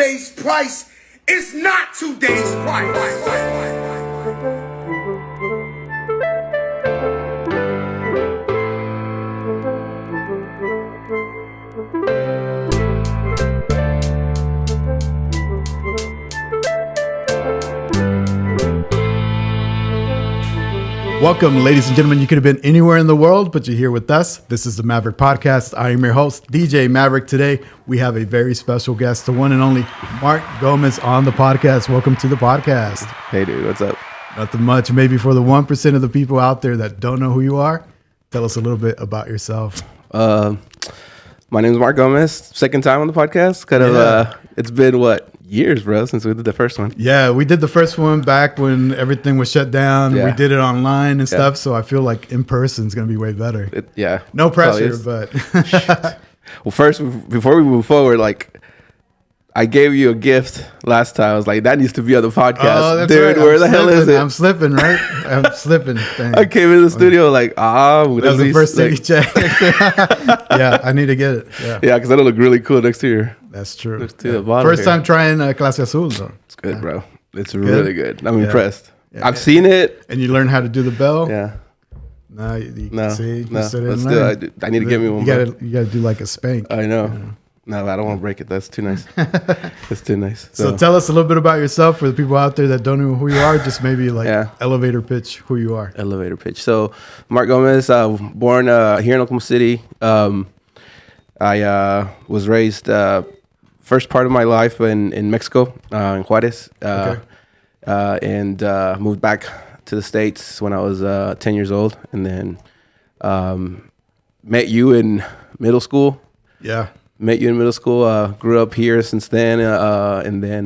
yesterday's price is not today's price. Welcome, ladies and gentlemen. You could have been anywhere in the world, but you're here with us. This is the Maverick Podcast. I am your host, DJ Maverick. Today, we have a very special guest, the one and only Mark Gomez on the podcast. Welcome to the podcast. Hey, dude. What's up? Nothing much. Maybe for the 1% of the people out there that don't know who you are, tell us a little bit about yourself. My name is Mark Gomez. Second time on the podcast. It's been, years, bro, since we did the first one. Yeah, we did the first one back when everything was shut down. Yeah. We did it online and stuff, so I feel like in person is going to be way better. No pressure, but... Well, first, before we move forward, I gave you a gift last time. I was like, that needs to be on the podcast. Oh, that's dude, right. where the hell is it? I'm slipping, right? I'm slipping. Dang. I came in the studio that was the first thing you checked. Yeah, I need to get it. Yeah, because that'll look really cool next to your... That's true. Next to the bottom first here. time trying Clase Azul, though. It's good, bro. It's really good. I'm impressed. Yeah. I've seen it. And you learn how to do the bell? Yeah. No, you sit let's do it. I need to get me one. You gotta do like a spank. I know. Yeah. No, I don't want to break it. That's too nice. That's too nice. So tell us a little bit about yourself for the people out there that don't know who you are. Just maybe elevator pitch who you are. Elevator pitch. So Mark Gomez, born here in Oklahoma City. I was raised first part of my life in Mexico, in Juarez, and moved back to the States when I was 10 years old, and then met you in middle school. Yeah. Met you in middle school, grew up here since then, and then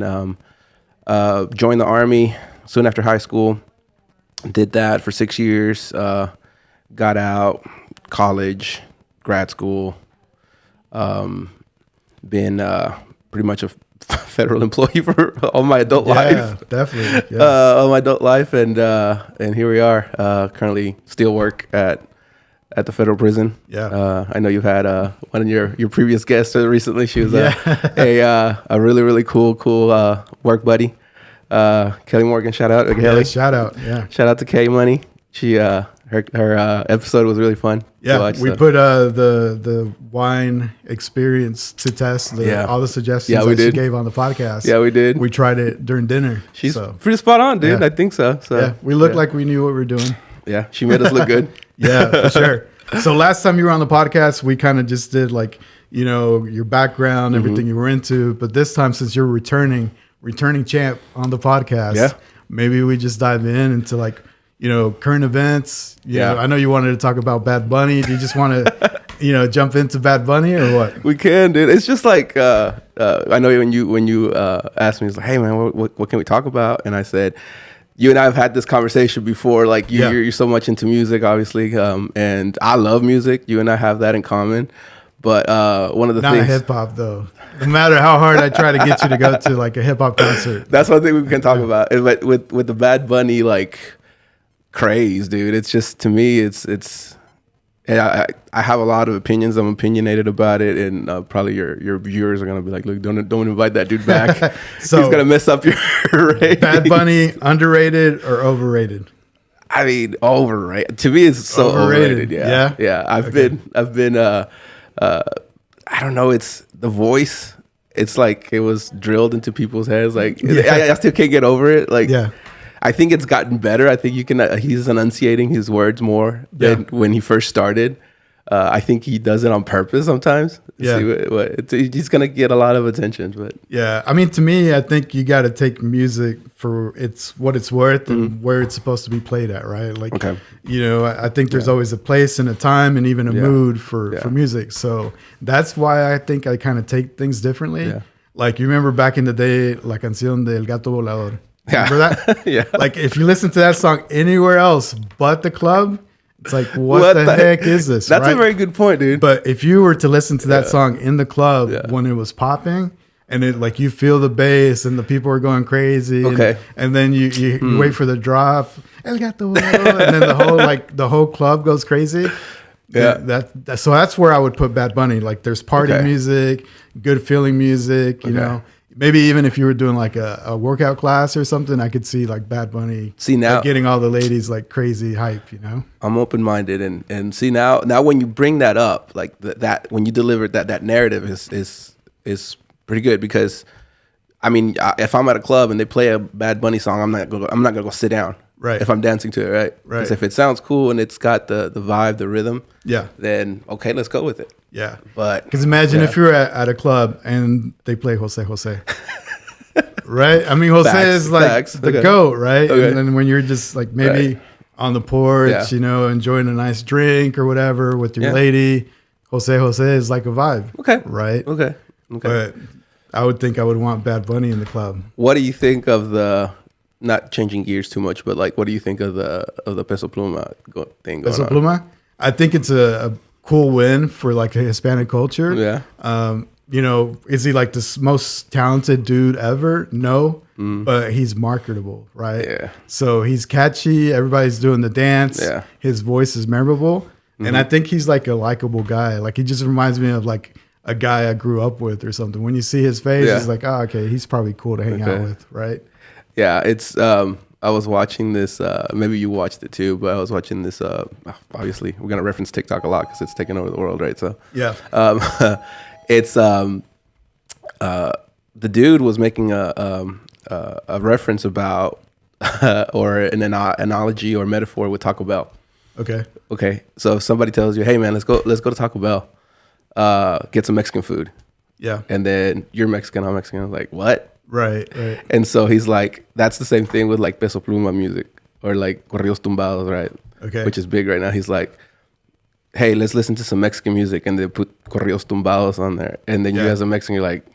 joined the Army soon after high school. Did that for 6 years, got out, college, grad school, been pretty much a federal employee for all my adult life. Yeah, definitely. Yeah. All my adult life, and here we are, currently still work at the federal prison. Yeah. I know you've had one of your previous guests recently. She was a really, really cool work buddy. Kelly Morgan, shout out to Kelly. Yeah, shout out. Yeah. Shout out to K Money. She her episode was really fun. Yeah, we put the wine experience to test. All the suggestions that she gave on the podcast. Yeah, we did. We tried it during dinner. She's pretty spot on, dude. Yeah. I think so. Yeah, we looked like we knew what we were doing. Yeah, she made us look good. Yeah, for sure. So last time you were on the podcast, we kind of just did your background, everything you were into. But this time, since you're returning champ on the podcast, maybe we just dive into current events. You know, I know you wanted to talk about Bad Bunny. Do you just want to, jump into Bad Bunny or what? We can, dude. It's just I know when you asked me, it's like, hey man, what can we talk about? And I said, you and I have had this conversation before. You're so much into music, obviously, and I love music. You and I have that in common. But one of the things, not hip hop though. No matter how hard I try to get you to go to a hip hop concert, that's one thing we can talk about. But with the Bad Bunny craze, dude, it's just, to me, it's. I have a lot of opinions. I'm opinionated about it, and probably your viewers are gonna be like, "Look, don't invite that dude back. So he's gonna mess up your ratings." Bad Bunny, underrated or overrated? I mean, overrated. To me, it's so overrated. Yeah. I've been. I don't know. It's the voice. It's like it was drilled into people's heads. I still can't get over it. I think it's gotten better. I think he's enunciating his words more than when he first started. I think he does it on purpose sometimes. He's going to get a lot of attention. But yeah, I mean, to me, I think you got to take music for what it's worth and where it's supposed to be played at, right? I think there's always a place and a time and even a mood for music. So that's why I think I kind of take things differently. Yeah. You remember back in the day, La Canción del Gato Volador. Remember that? Yeah. If you listen to that song anywhere else but the club, it's like, what the heck is this? That's a very good point, dude. But if you were to listen to that song in the club when it was popping, and it you feel the bass and the people are going crazy, and then you wait for the drop, El Gato, and then the whole club goes crazy. Yeah, so that's where I would put Bad Bunny. There's party music, good feeling music, you know. maybe even if you were doing like a workout class or something, I could see like Bad Bunny now getting all the ladies like crazy hype, you know? I'm open-minded and see now when you bring that up, like that when you deliver that narrative is pretty good, because I mean, if I'm at a club and they play a Bad Bunny song, I'm not gonna go sit down. Right. If I'm dancing to it, right? Because if it sounds cool and it's got the vibe, the rhythm, then okay, let's go with it. Yeah. But because imagine if you're at a club and they play Jose Jose. Right? I mean, Jose is like the GOAT, right? Okay. And then when you're just like maybe on the porch, you know, enjoying a nice drink or whatever with your lady, Jose Jose is like a vibe. Okay. Right? Okay. But I would think I would want Bad Bunny in the club. What do you think of the, not changing gears too much, but like, what do you think of the Peso Pluma thing going Peso Pluma? I think it's a cool win for like the Hispanic culture. Yeah. You know, is he like the most talented dude ever? No, but he's marketable, right? Yeah. So he's catchy. Everybody's doing the dance. Yeah. His voice is memorable. And I think he's like a likable guy. Like he just reminds me of like a guy I grew up with or something. When you see his face, it's like, oh, okay, he's probably cool to hang out with, right? Yeah, it's I was watching this, maybe you watched it too, but I was watching this, obviously we're going to reference TikTok a lot because it's taking over the world, right? So yeah, it's the dude was making a reference about or an analogy or metaphor with Taco Bell. Okay. So if somebody tells you, hey man, let's go to Taco Bell, get some Mexican food. Yeah. And then you're Mexican, I'm Mexican. I'm like, what? Right. And so he's like, that's the same thing with like Peso Pluma music or like corridos tumbados, right? Okay. Which is big right now. He's like, hey, let's listen to some Mexican music, and they put corridos tumbados on there. And then you as a Mexican, you're like,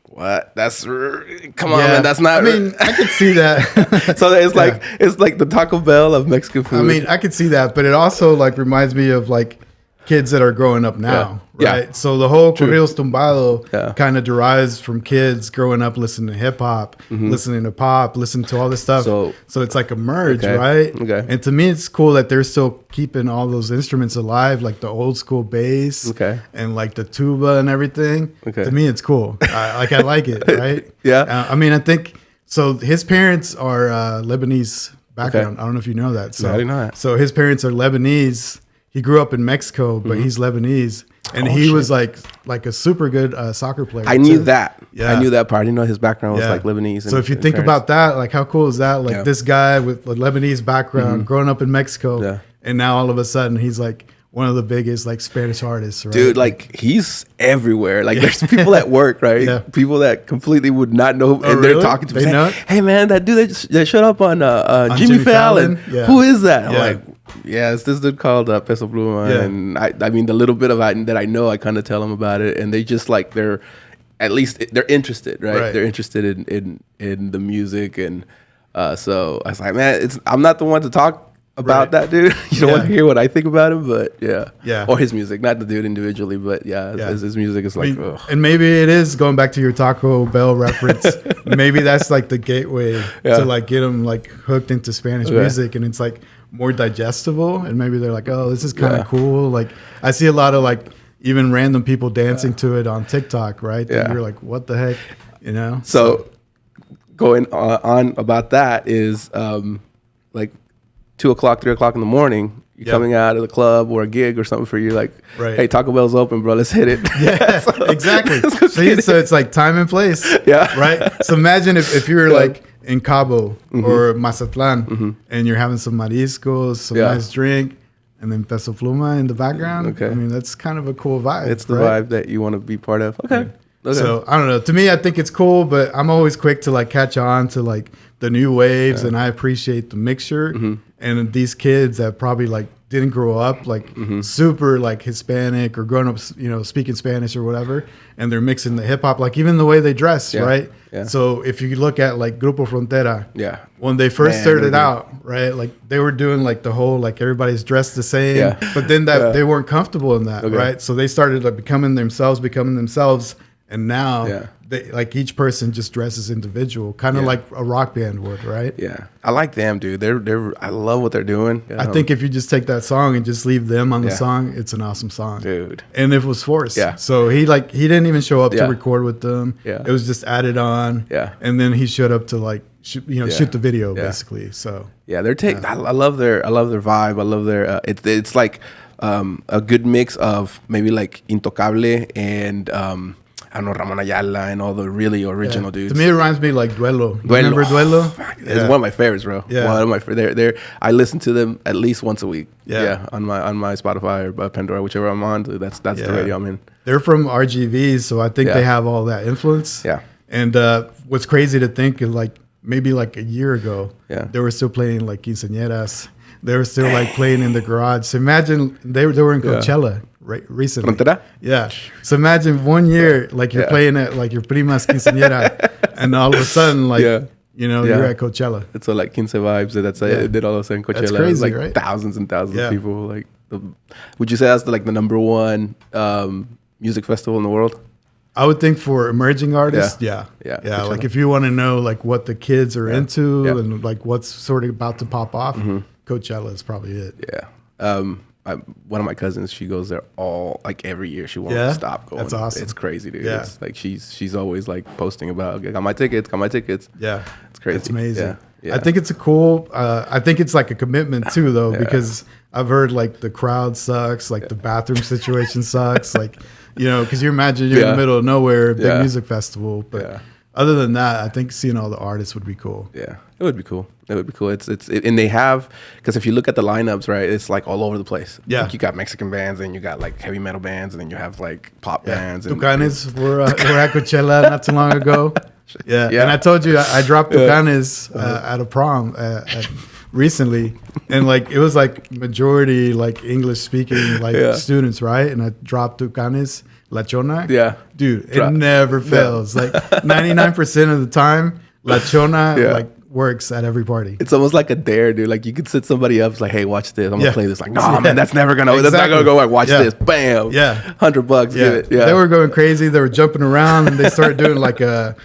what? Come on, man. That's not. I mean, I could see that. So it's like the Taco Bell of Mexican food. I mean, I could see that, but it also like reminds me of like kids that are growing up now, right? So the whole corridos tumbado kind of derives from kids growing up listening to hip hop, listening to pop, listening to all this stuff. So it's like a merge, right? Okay. And to me, it's cool that they're still keeping all those instruments alive, like the old school bass, and like the tuba and everything. To me, it's cool. I like it, right? Yeah. I mean, I think so. His parents are Lebanese background. I don't know if you know that. So I didn't know that. So his parents are Lebanese. He grew up in Mexico, but he's Lebanese, and he was like a super good soccer player. I knew that. Yeah, I knew that part. I didn't know his background was like Lebanese. So if you think about that, like how cool is that? Like this guy with a Lebanese background, growing up in Mexico, and now all of a sudden he's like one of the biggest like Spanish artists, right? Dude, like he's everywhere. Like there's people at work, right? People that completely would not know, and they're talking to me. Saying, hey man, that dude that showed up on Jimmy Fallon. Who is that? I'm like, yeah, it's this dude called Peso Pluma, and I mean the little bit of it that I know, I kind of tell them about it, and they just like they're interested, right? They're interested in the music, and so I was like, man, I'm not the one to talk about that dude. You don't want to hear what I think about him, but or his music, not the dude individually, but his music is like, and maybe it is going back to your Taco Bell reference. Maybe that's like the gateway to like get them like hooked into Spanish music, and it's like more digestible, and maybe they're like, oh, this is kind of cool. Like I see a lot of like even random people dancing to it on TikTok, right? And you're like, what the heck, you know? So going on about that is like 2 o'clock, 3 o'clock in the morning, you're coming out of the club or a gig or something for you, like, hey, Taco Bell's open, bro, let's hit it. Yeah, exactly. So it's like time and place. Right? So imagine if you were like in Cabo or Mazatlan and you're having some mariscos, some nice drink, and then Peso Pluma in the background. I mean, that's kind of a cool vibe. It's the vibe that you want to be part of. Okay. So I don't know. To me, I think it's cool, but I'm always quick to like catch on to like the new waves, and I appreciate the mixture. And these kids that probably like didn't grow up like super like Hispanic or growing up, you know, speaking Spanish or whatever, and they're mixing the hip hop, like even the way they dress, right? So if you look at like Grupo Frontera, when they first started out, right, like they were doing like the whole like everybody's dressed the same, but then that they weren't comfortable in that, right? So they started like becoming themselves, And now, like each person just dresses individual, kind of like a rock band would, right? Yeah, I like them, dude. I love what they're doing. I think if you just take that song and just leave them on the song, it's an awesome song, dude. And it was forced. Yeah. So he didn't even show up to record with them. Yeah. It was just added on. Yeah. And then he showed up to like shoot the video basically. So yeah, they're I love their vibe. I love their it's like a good mix of maybe like Intocable and I don't know, Ramon Ayala and all the really original dudes. To me, it reminds me like Duelo. Remember Duelo? It's one of my favorites, bro. Yeah. One of my favorites. I listen to them at least once a week. Yeah. On my Spotify or Pandora, whichever I'm on. That's the radio I'm in. They're from RGV, so I think they have all that influence. Yeah. And what's crazy to think is like maybe like a year ago, they were still playing like quinceañeras. They were still like playing in the garage. So imagine they were in Coachella recently. Frontera? Yeah. So imagine 1 year like you're playing at like your prima's quinceañera, and all of a sudden like you're at Coachella. It's all like quince vibes. That's it did all of a sudden Coachella. That's crazy, like right? Thousands and thousands of people. Like, would you say that's like the number one music festival in the world? I would think for emerging artists, yeah. Like if you want to know like what the kids are into and like what's sort of about to pop off, Coachella is probably it. Yeah. One of my cousins, she goes there every year. She won't stop going. That's awesome. It's crazy, dude. Yeah. It's like she's always like posting about, got my tickets. Yeah. It's crazy. It's amazing. Yeah. I think it's I think it's like a commitment too though, because I've heard like the crowd sucks, like the bathroom situation sucks, like, because you imagine you're in the middle of nowhere, big music festival, but other than that, I think seeing all the artists would be cool. Yeah, it would be cool. And they have, because if you look at the lineups, right, it's like all over the place. Yeah, like you got Mexican bands, and you got like heavy metal bands, and then you have like pop bands. Tucanes were at Coachella not too long ago. Yeah, and I told you I dropped Tucanes at a prom recently, and like it was like majority like English speaking like students, right? And I dropped Tucanes La Chona. Yeah, dude, it never fails. Like 99% of the time, La Chona like works at every party. It's almost like a dare, dude. Like you could set somebody up, like, hey, watch this. I'm gonna play this. Like, no, man, that's never gonna. That's not gonna go. Like, watch this. Bam. Yeah. $100. Give it. Yeah. They were going crazy. They were jumping around, and they started doing like a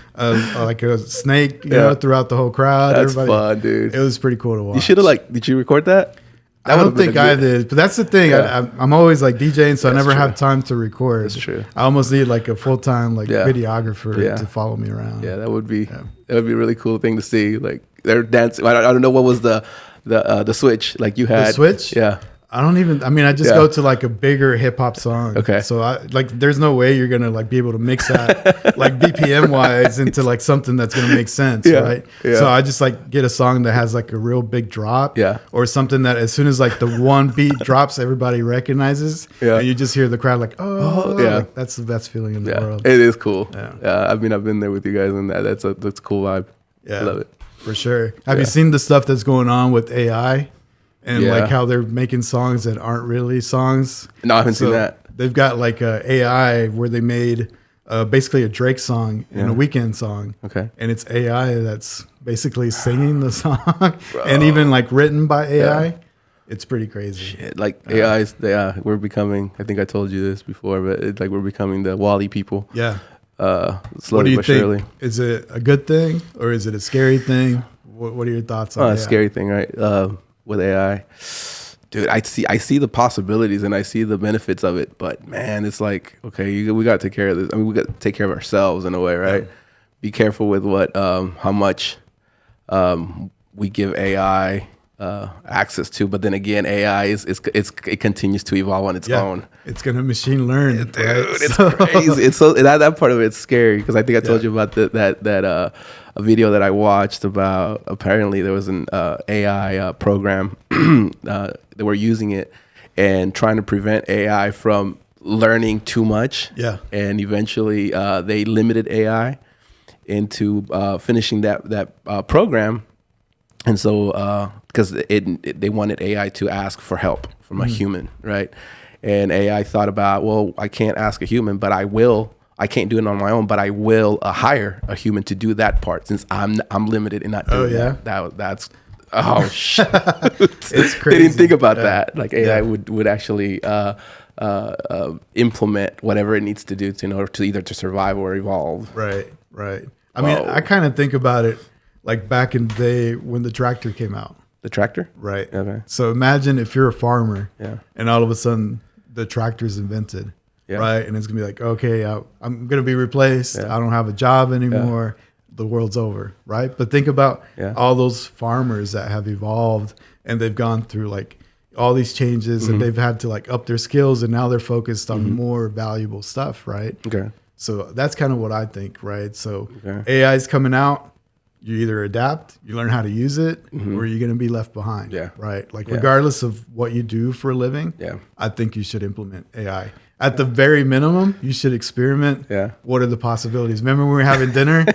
snake, throughout the whole crowd. That's fun, dude. It was pretty cool to watch. You should have did you record that? I don't think I did, but that's the thing. Yeah. I'm always like DJing, so I never have time to record. That's true. I almost need like a full-time videographer to follow me around. Yeah, that would be a really cool thing to see. Like they're dancing. I don't know what was the switch like you had. The switch? Yeah. I just go to like a bigger hip hop song. Okay. So there's no way you're gonna like be able to mix that like BPM wise into like something that's gonna make sense, right? Yeah. So I just like get a song that has like a real big drop, or something that as soon as like the one beat drops, everybody recognizes, and you just hear the crowd like, like, that's the best feeling in the world. It is cool. Yeah. I've been there with you guys, and that's a cool vibe. Yeah, I love it for sure. Have you seen the stuff that's going on with AI? And like how they're making songs that aren't really songs. No, I haven't seen that. They've got like a AI where they made basically a Drake song and a Weeknd song. Okay. And it's AI that's basically singing the song and even like written by AI. Yeah. It's pretty crazy. Shit, like AIs, we're becoming, I think I told you this before, but it's like we're becoming the Wall-E people. Yeah. Slowly what do you but think? Surely. Is it a good thing or is it a scary thing? What are your thoughts on a scary thing, right? With AI, dude, I see the possibilities and I see the benefits of it, but man, it's like, okay, we got to take care of this. I mean, we got to take care of ourselves in a way, right? Yeah. Be careful with how much we give AI access to, but then again, AI it continues to evolve on its own. It's gonna machine learn, dude. Right? It's crazy. It's so that part of it's scary because I think I told you about that a video that I watched about apparently there was an AI program that were using it and trying to prevent AI from learning too much. Yeah, and eventually they limited AI into finishing that program. And so, because they wanted AI to ask for help from a human, right? And AI thought about, well, I can't ask a human, but I will. I can't do it on my own, but I will hire a human to do that part since I'm limited in not doing that. That's shit. It's crazy. They didn't think about that. Like AI would actually implement whatever it needs to do to in order to either to survive or evolve. Right. I mean, I kind of think about it like back in the day when the tractor came out. The tractor? Right. Okay. So imagine if you're a farmer Yeah. and all of a sudden the tractor's invented, Yeah. right? And it's going to be like, okay, I'm going to be replaced. Yeah. I don't have a job anymore. The world's over, right? But think about all those farmers that have evolved and they've gone through like all these changes and they've had to like up their skills and now they're focused on more valuable stuff, right? Okay. So that's kind of what I think, right? So AI is coming out. You either adapt, you learn how to use it, or you're going to be left behind. Yeah. Right. Like regardless of what you do for a living, I think you should implement AI. At the very minimum, you should experiment. Yeah. What are the possibilities? Remember when we were having dinner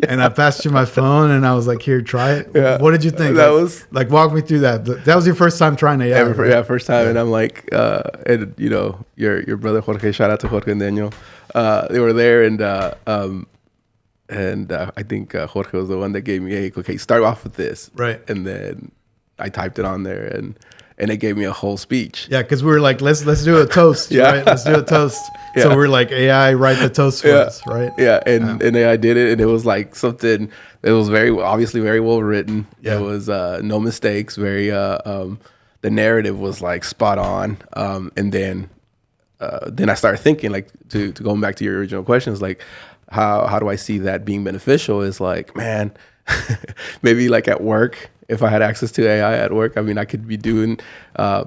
and I passed you my phone and I was like, here, try it. Yeah. What did you think? That like, was like, walk me through that. That was your first time trying AI. Right? Yeah, first time. And I'm like, and you know, your brother Jorge, shout out to Jorge and Daniel. They were there and I think Jorge was the one that gave me, hey, okay, start off with this. Right. And then I typed it on there and it gave me a whole speech. Yeah, because we were like, let's do a toast, right? Let's do a toast. Yeah. So we're like, AI, write the toast for us, right? Yeah, and I did it, and it was like something. It was obviously very well written. Yeah. It was no mistakes. Very the narrative was like spot on. And then I started thinking, like, to going back to your original questions, like how do I see that being beneficial? Is like, man, maybe like at work. If I had access to AI at work, I mean, I could be doing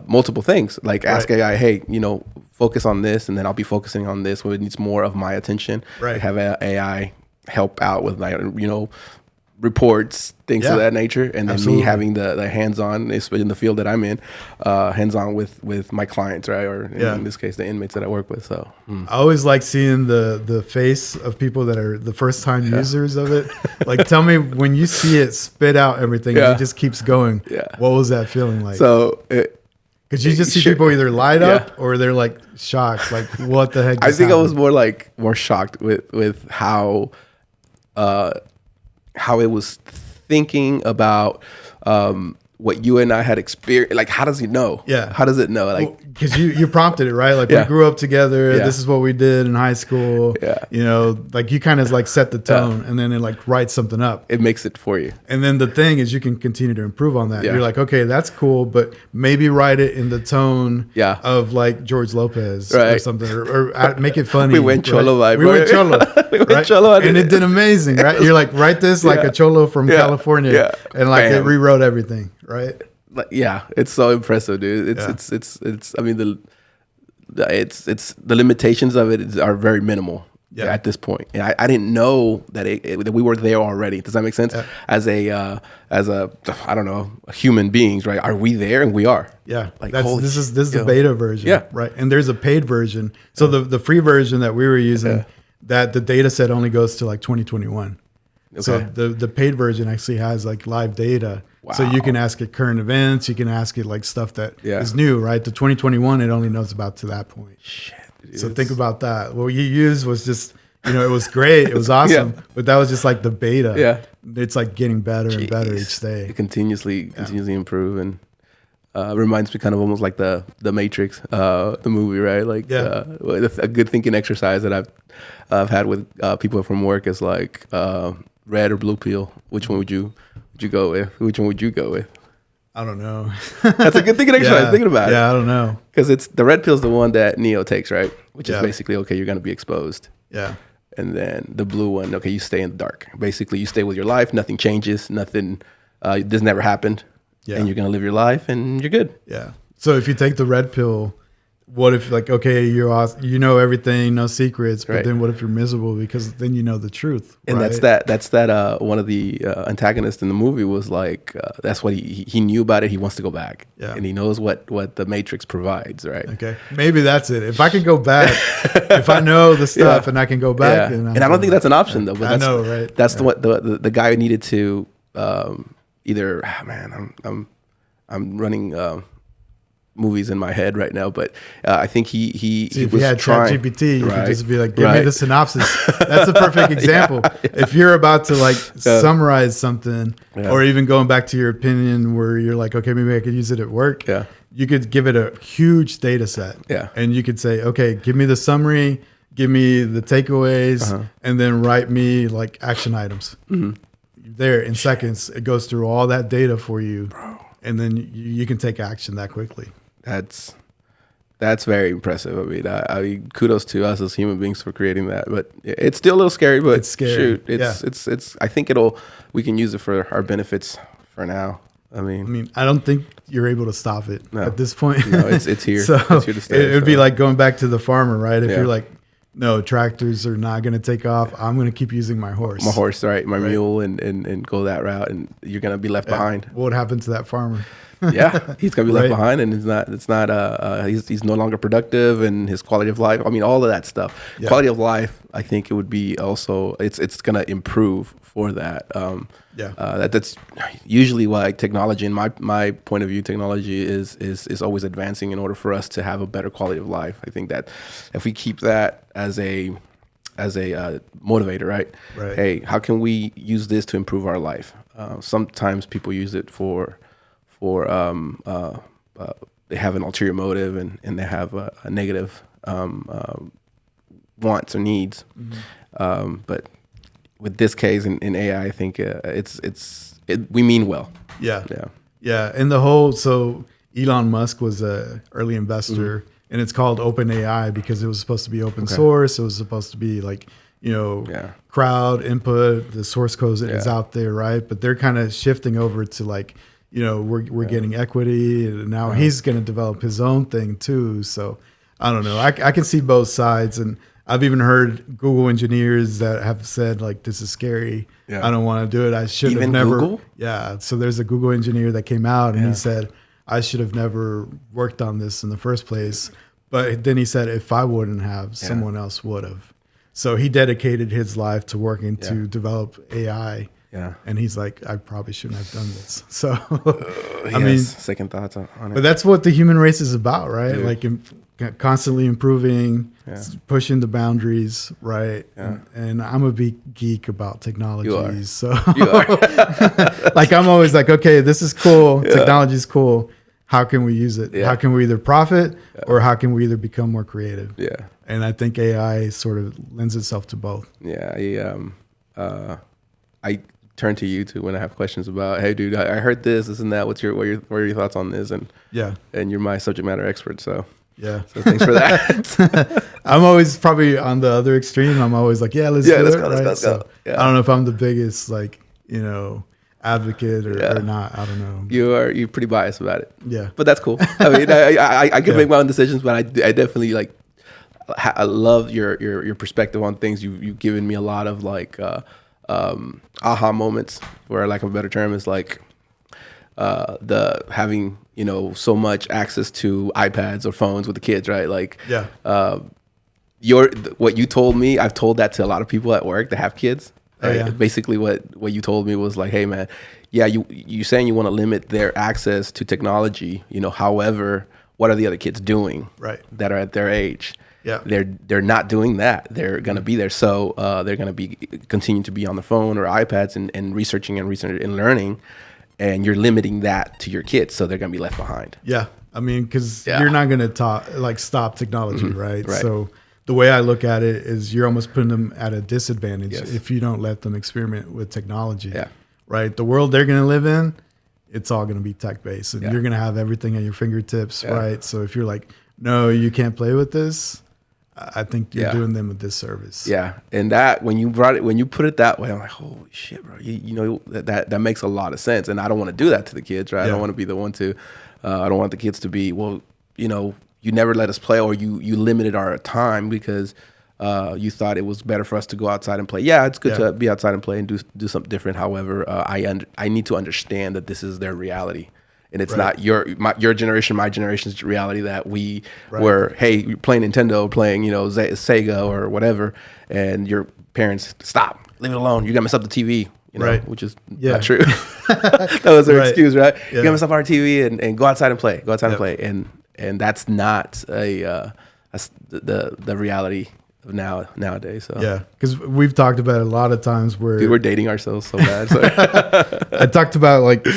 multiple things. Like ask AI, hey, you know, focus on this, and then I'll be focusing on this when it needs more of my attention. Right. Like have AI help out with my, you know, reports, things of that nature, and then me having the hands-on, especially in the field that I'm in, hands-on with my clients, right? Or in this case, the inmates that I work with. So I always like seeing the face of people that are the first-time users of it. Like, tell me when you see it spit out everything, and it just keeps going. Yeah. What was that feeling like? So because you just see people either light up or they're like shocked, like what the heck? I think happened? I was more shocked with how it was thinking about what you and I had experienced. Like, how does he know? Yeah. How does it know? Like, because you prompted it, right? Like we grew up together. Yeah. This is what we did in high school. Yeah. You know, like you kind of like set the tone and then it like writes something up. It makes it for you. And then the thing is you can continue to improve on that. Yeah. You're like, okay, that's cool, but maybe write it in the tone of like George Lopez or something, or make it funny. We went Cholo vibe. We went Cholo. We went Cholo. And it did amazing, right? You're like, write this like a Cholo from California. Yeah. And like it rewrote everything, right? Like, yeah, it's so impressive, dude. It's I mean the limitations of it are very minimal at this point. And I didn't know that that we were there already. Does that make sense? As a I don't know, human beings, right? Are we there? And we are. Yeah. Like this is the beta version. Yeah. Right. And there's a paid version. So the free version that we were using, that the data set only goes to like 2021. Okay. So the paid version actually has like live data. Wow. So you can ask it current events. You can ask it like stuff that is new, right? The 2021, it only knows about to that point. Shit. Dude, so think about that. What you used was just, you know, it was great. It was awesome. But that was just like the beta. Yeah. It's like getting better and better each day. It continuously improve, and reminds me kind of almost like the Matrix, the movie, right? Like a good thinking exercise that I've had with people from work is like red or blue pill. Which one would you go with? Which one would you go with? I don't know. That's a good thinking exercise. Thinking about it. Yeah, I don't know. Because it's the red pill is the one that Neo takes, right? Which is basically, okay, you're going to be exposed. Yeah. And then the blue one, okay, you stay in the dark. Basically, you stay with your life. Nothing changes. Nothing. This never happened. Yeah. And you're going to live your life, and you're good. Yeah. So if you take the red pill, what if like, okay, you know everything, no secrets, but then what if you're miserable because then you know the truth? And right? that's that one of the antagonists in the movie was like, that's what he knew about it. He wants to go back. Yeah. And he knows what the Matrix provides, right? Okay. Maybe that's it. If I can go back, if I know the stuff and I can go back. And I don't think that's an option though. But I know, right? That's the guy needed to either, I'm running movies in my head right now, but I think he if was you had trying. ChatGPT, you could just be like, give me the synopsis. That's a perfect example. If you're about to like summarize something, or even going back to your opinion where you're like, okay, maybe I could use it at work. Yeah. you could give it a huge data set. Yeah. And you could say, okay, give me the summary, give me the takeaways, and then write me like action items. There in seconds, it goes through all that data for you. Bro. And then you can take action that quickly. That's very impressive. I mean, kudos to us as human beings for creating that. But it's still a little scary. But it's scary. Shoot, it's. I think we can use it for our benefits for now. I mean, I don't think you're able to stop it at this point. No, it's here. So it's here to stay. It would be like going back to the farmer, right? If you're like, no, tractors are not going to take off. I'm going to keep using my horse. My horse, right? My mule, and go that route, and you're going to be left behind. What would happen to that farmer? Yeah, he's going to be left behind, and he's no longer productive, and his quality of life. I mean, all of that stuff. Yeah. Quality of life, I think it would be also. It's going to improve for that. That's usually why technology, in my point of view, technology is always advancing in order for us to have a better quality of life. I think that if we keep that as a motivator, right? Hey, how can we use this to improve our life? Sometimes people use it for they have an ulterior motive and they have a negative wants or needs. But with this case in AI, I think we mean well. Yeah. And so Elon Musk was a early investor, and it's called OpenAI because it was supposed to be open source. It was supposed to be like, crowd input. The source code is out there, right? But they're kind of shifting over to like, we're getting equity, and now he's going to develop his own thing too. So I don't know. I can see both sides, and I've even heard Google engineers that have said like, this is scary. I don't want to do it. I should have never. Google? Yeah. So there's a Google engineer that came out and he said, I should have never worked on this in the first place. But then he said, if I wouldn't have, someone else would have. So he dedicated his life to working to develop AI. Yeah. And he's like, I probably shouldn't have done this. So, I mean, second thoughts on it. But that's what the human race is about, right? Dude. Like constantly improving, pushing the boundaries, right? Yeah. And I'm a big geek about technology. You are. So, like, I'm always like, okay, this is cool. Yeah. Technology is cool. How can we use it? Yeah. How can we either profit or how can we either become more creative? Yeah. And I think AI sort of lends itself to both. Yeah. I turn to you too when I have questions about, hey, dude, I heard this and that. What are your thoughts on this? And you're my subject matter expert, so so thanks for that. I'm always probably on the other extreme. I'm always like, let's go. Let's go. Yeah. I don't know if I'm the biggest advocate or not. I don't know. You're pretty biased about it. Yeah, but that's cool. I mean, I can make my own decisions, but I definitely I love your perspective on things. You've given me a lot of aha moments, for lack of a better term, is like the having so much access to iPads or phones with the kids, right? Like what you told me, I've told that to a lot of people at work that have kids. Basically what you told me was like, hey man, you saying you want to limit their access to technology, however, what are the other kids doing that are at their age? Yeah, they're not doing that. They're gonna be there, so they're gonna continue to be on the phone or iPads and researching and learning, and you're limiting that to your kids, so they're gonna be left behind. Yeah, I mean, because you're not gonna stop technology, right? So the way I look at it is, you're almost putting them at a disadvantage if you don't let them experiment with technology. Yeah, right. The world they're gonna live in, it's all gonna be tech based, and you're gonna have everything at your fingertips, right? So if you're like, no, you can't play with this, I think you're doing them a disservice. Yeah, and that when you put it that way, I'm like, holy shit, bro. That makes a lot of sense, and I don't want to do that to the kids, right? I don't want to be the one to. I don't want the kids to be, you never let us play, or you limited our time because you thought it was better for us to go outside and play. Yeah, it's good to be outside and play and do something different. However, I need to understand that this is their reality. And it's not your generation, my generation's reality that we were, hey, you're playing Nintendo, playing, Sega or whatever, and your parents, stop, leave it alone. You're going to mess up the TV, which is not true. That was their excuse, right? Yeah. You're going to mess up our TV and go outside and play. And that's not the reality of nowadays. So. Yeah, because we've talked about it a lot of times where... Dude, we're dating ourselves so bad. So. I talked about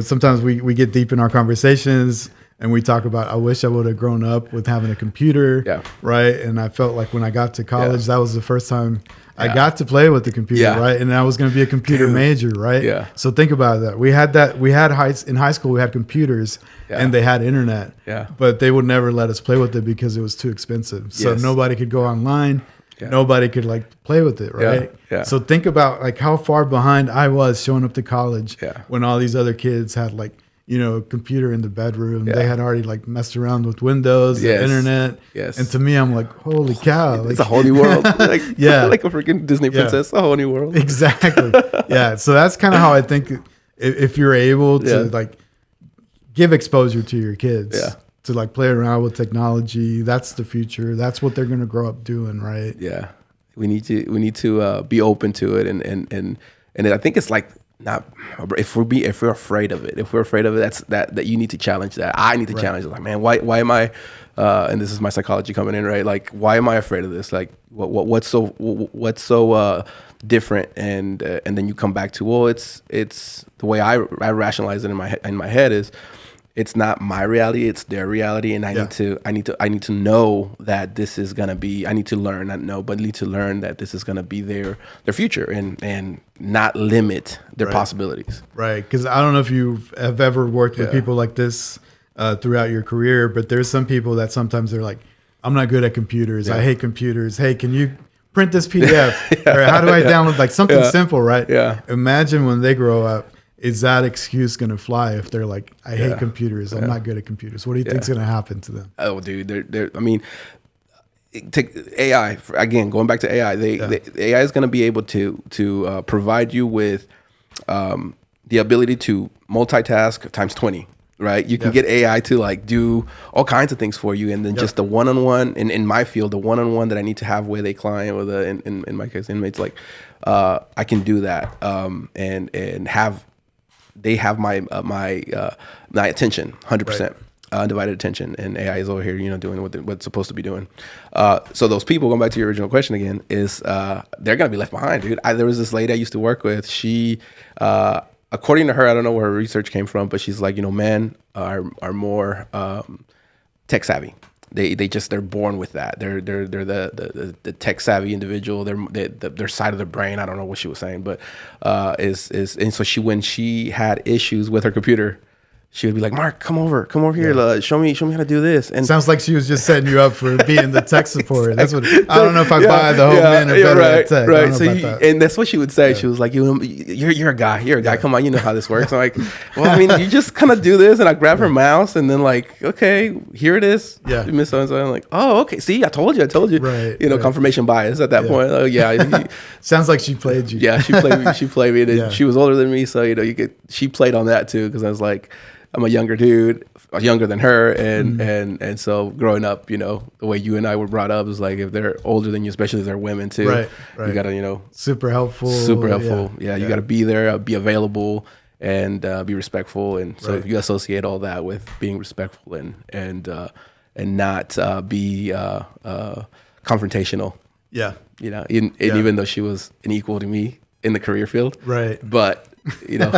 sometimes we get deep in our conversations and we talk about, I wish I would have grown up with having a computer, right? And I felt like when I got to college, that was the first time I got to play with the computer, right? And I was going to be a computer major, right? Yeah. So think about that. We had in high school, we had computers and they had internet, but they would never let us play with it because it was too expensive. So nobody could go online. Nobody could like play with it, right? So think about like how far behind I was showing up to college when all these other kids had like, you know, a computer in the bedroom. They had already like messed around with Windows, the internet. And to me, I'm like, holy cow. Like, it's a whole new world. Like, like a freaking Disney princess, a whole new world. Exactly. So that's kind of how I think if you're able to like give exposure to your kids, to like play around with technology, that's the future. That's what they're going to grow up doing, right? Yeah. We need to be open to it. And I think it's like, not if we're afraid of it, that's that you need to challenge that. I need to challenge it. Like, man, why am I and this is my psychology coming in, right? Like, why am I afraid of this? Like, what's so different? And then you come back to, well, it's the way I rationalize it in my head is, it's not my reality, it's their reality, and I need to know that this is gonna be. I need to learn, not know, but need to learn that this is gonna be their future, and not limit their possibilities. Right, because I don't know if you have ever worked with people like this throughout your career, but there's some people that sometimes they're like, I'm not good at computers. I hate computers. Hey, can you print this PDF? Or how do I download like something simple, right? Imagine when they grow up. Is that excuse going to fly if they're like, I hate computers, I'm not good at computers? What do you think is going to happen to them? Oh, dude, I mean, take AI, again, going back to AI, the AI is going to be able to provide you with the ability to multitask times 20, right? You can get AI to like do all kinds of things for you. And then just the one-on-one, in my field, the one-on-one that I need to have with a client, with in my case, inmates, like I can do that and have... They have my attention, 100%, undivided attention, and AI is over here, you know, doing what it's supposed to be doing. So those people, going back to your original question again, is they're gonna be left behind, dude. There was this lady I used to work with. She, according to her, I don't know where her research came from, but she's like, you know, men are more tech savvy. They're born with that. They're the tech savvy individual. Their side of the brain. I don't know what she was saying, but is and so when she had issues with her computer, she would be like, Mark, come over here. Show me how to do this. And sounds like she was just setting you up for being the tech support. That's what I don't know if I buy the whole men are better at tech. Right. So and that's what she would say. She was like, you're a guy. You're a guy. Come on, you know how this works. I'm like, well, I mean, you just kind of do this, and I grab her mouse, and then like, okay, here it is. You miss so and so. I'm like, oh, okay. See, I told you. Right. You know, confirmation bias at that point. Oh, sounds like she played you. Yeah, she played me. She played me. And she was older than me, so you know, she played on that too, because I was like, I'm a younger dude, younger than her, and so growing up, you know, the way you and I were brought up is like, if they're older than you, especially if they're women too, right. You gotta, you know, super helpful. Yeah, you gotta be there, be available, and be respectful. And so if you associate all that with being respectful and not be confrontational, you know, even though she was an equal to me in the career field, right? But you know,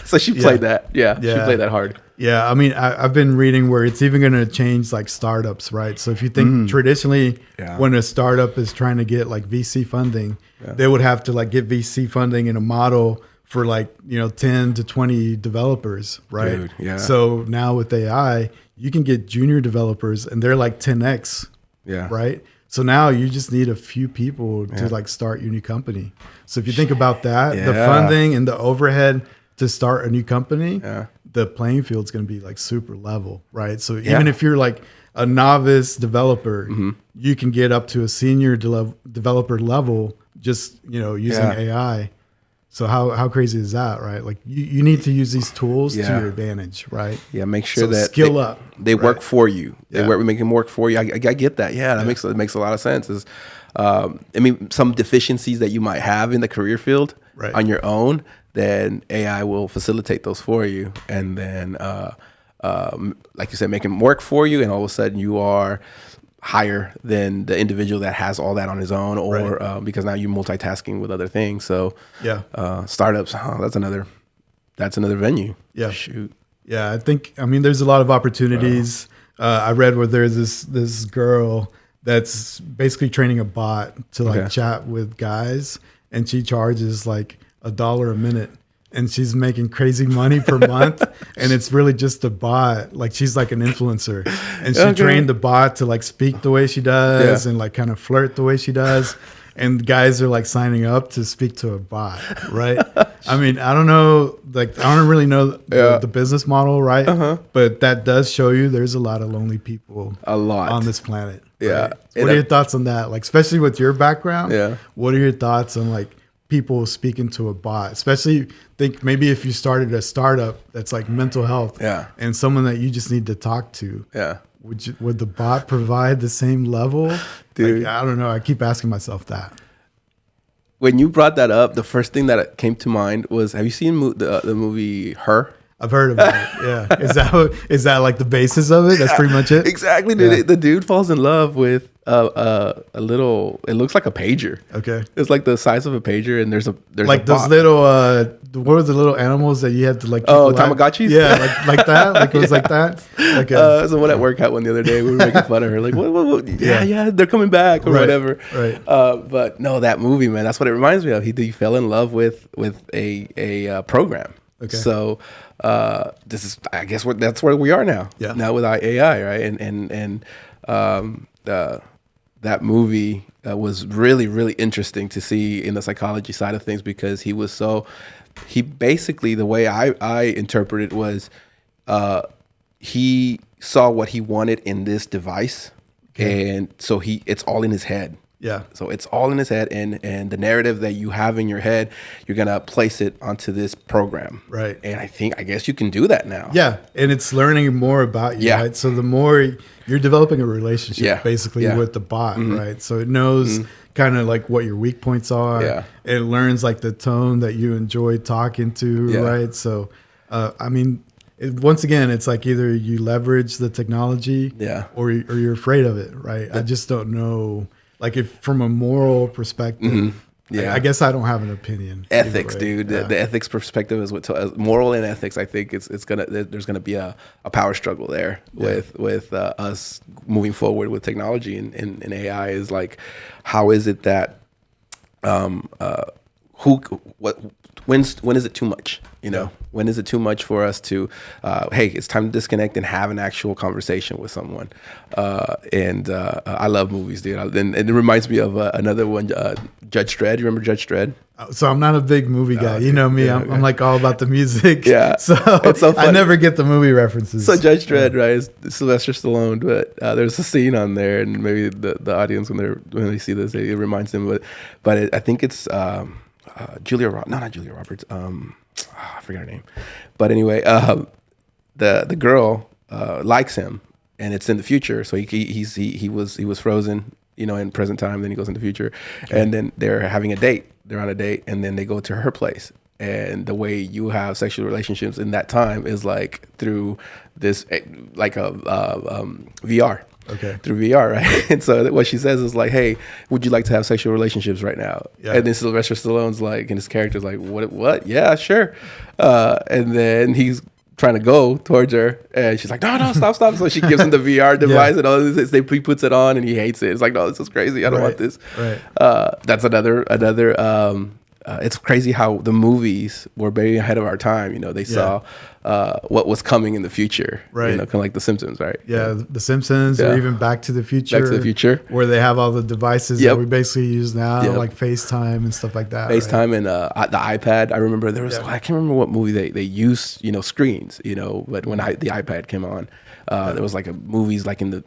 so she played that. She played that hard. Yeah, I mean, I've been reading where it's even going to change like startups, right? So if you think traditionally, when a startup is trying to get like VC funding, they would have to like get VC funding in a model for like, you know, 10 to 20 developers, right? Dude, So now with AI, you can get junior developers and they're like 10x, right? So now you just need a few people to like start your new company. So if you think about that, the funding and the overhead to start a new company, the playing field's going to be like super level, right? So even if you're like a novice developer, you can get up to a senior developer level just, you know, using AI. So how crazy is that, right? Like you need to use these tools to your advantage, right? Yeah, make sure that skill up. They work for you. They make them work for you. I get that. Yeah, that makes a lot of sense. Is I mean, some deficiencies that you might have in the career field on your own, then AI will facilitate those for you, and then like you said, make them work for you, and all of a sudden you are higher than the individual that has all that on his own, or because now you're multitasking with other things. So startups, that's another venue. Yeah. Shoot. Yeah, I mean, there's a lot of opportunities. I read where there's this girl that's basically training a bot to like chat with guys, and she charges like $1 a minute, and she's making crazy money per month. And it's really just a bot. Like she's like an influencer, and she trained the bot to like speak the way she does and like kind of flirt the way she does. And guys are like signing up to speak to a bot, right? I mean, I don't know, like I don't really know the business model, right? But that does show you there's a lot of lonely people on this planet. Yeah. Right? What are your thoughts on that? Like, especially with your background, what are your thoughts on like people speaking to a bot? Especially think maybe if you started a startup that's like mental health and someone that you just need to talk to. Yeah. Would the bot provide the same level? Dude, like, I don't know. I keep asking myself that. When you brought that up, the first thing that came to mind was, have you seen the movie Her? I've heard about it. Yeah. Is that like the basis of it? That's pretty much it? Exactly. Dude. The dude falls in love with a little, it looks like a pager. Okay. It's like the size of a pager, and there's like those little what were the little animals that you had to like keep Tamagotchis? Yeah, like that. Like it was like that. Like someone at work had one the other day. We were making fun of her. Like, what? Yeah, they're coming back or whatever. Right. But no, that movie, man, that's what it reminds me of. He fell in love with a program. Okay. So this is, I guess, that's where we are now. Yeah. Now with AI, right? And that movie was really, really interesting to see in the psychology side of things, because he basically, the way I interpreted it was, he saw what he wanted in this device, and so it's all in his head. Yeah. So it's all in his head, and the narrative that you have in your head, you're gonna place it onto this program. Right. And I guess you can do that now. Yeah. And it's learning more about you, right? So the more you're developing a relationship basically with the bot, right? So it knows kind of like what your weak points are. Yeah. It learns like the tone that you enjoy talking to, right? So I mean, once again, it's like either you leverage the technology or you're afraid of it, right? I just don't know. Like, if from a moral perspective, I guess I don't have an opinion. Ethics, dude. Yeah. The ethics perspective is what moral and ethics. I think there's gonna be a power struggle there with us moving forward with technology and AI. Is like, how is it that when is it too much? You know, when is it too much for us to, hey, it's time to disconnect and have an actual conversation with someone? I love movies, dude. And it reminds me of another one, Judge Dredd. You remember Judge Dredd? So I'm not a big movie guy. You know me. I'm like all about the music. Yeah. So it's so funny. I never get the movie references. So Judge Dredd, right, is Sylvester Stallone, but there's a scene on there, and maybe the audience, when they see this, it reminds them. But I think it's not Julia Roberts. I forget her name. But anyway, the girl likes him, and it's in the future. So he was frozen, in present time. Then he goes into the future, and then they're having a date. They're on a date, and then they go to her place. And the way you have sexual relationships in that time is like through this, like a VR. Okay. Through VR, right? And so what she says is like, "Hey, would you like to have sexual relationships right now?" Yeah. And then Sylvester Stallone's like, and his character's like, "What? Yeah, sure." And then he's trying to go towards her, and she's like, "No, stop!" So she gives him the VR device, and all this. He puts it on, and he hates it. It's like, "No, this is crazy. I don't want this." Right. That's another. It's crazy how the movies were very ahead of our time. They saw what was coming in the future. Right. Kind of like The Simpsons, right? Yeah, The Simpsons, or even Back to the Future. Back to the Future. Where they have all the devices that we basically use now, like FaceTime and stuff like that. FaceTime and the iPad. I remember there was, I can't remember what movie they used, screens, but when the iPad came on, there was like movies like in the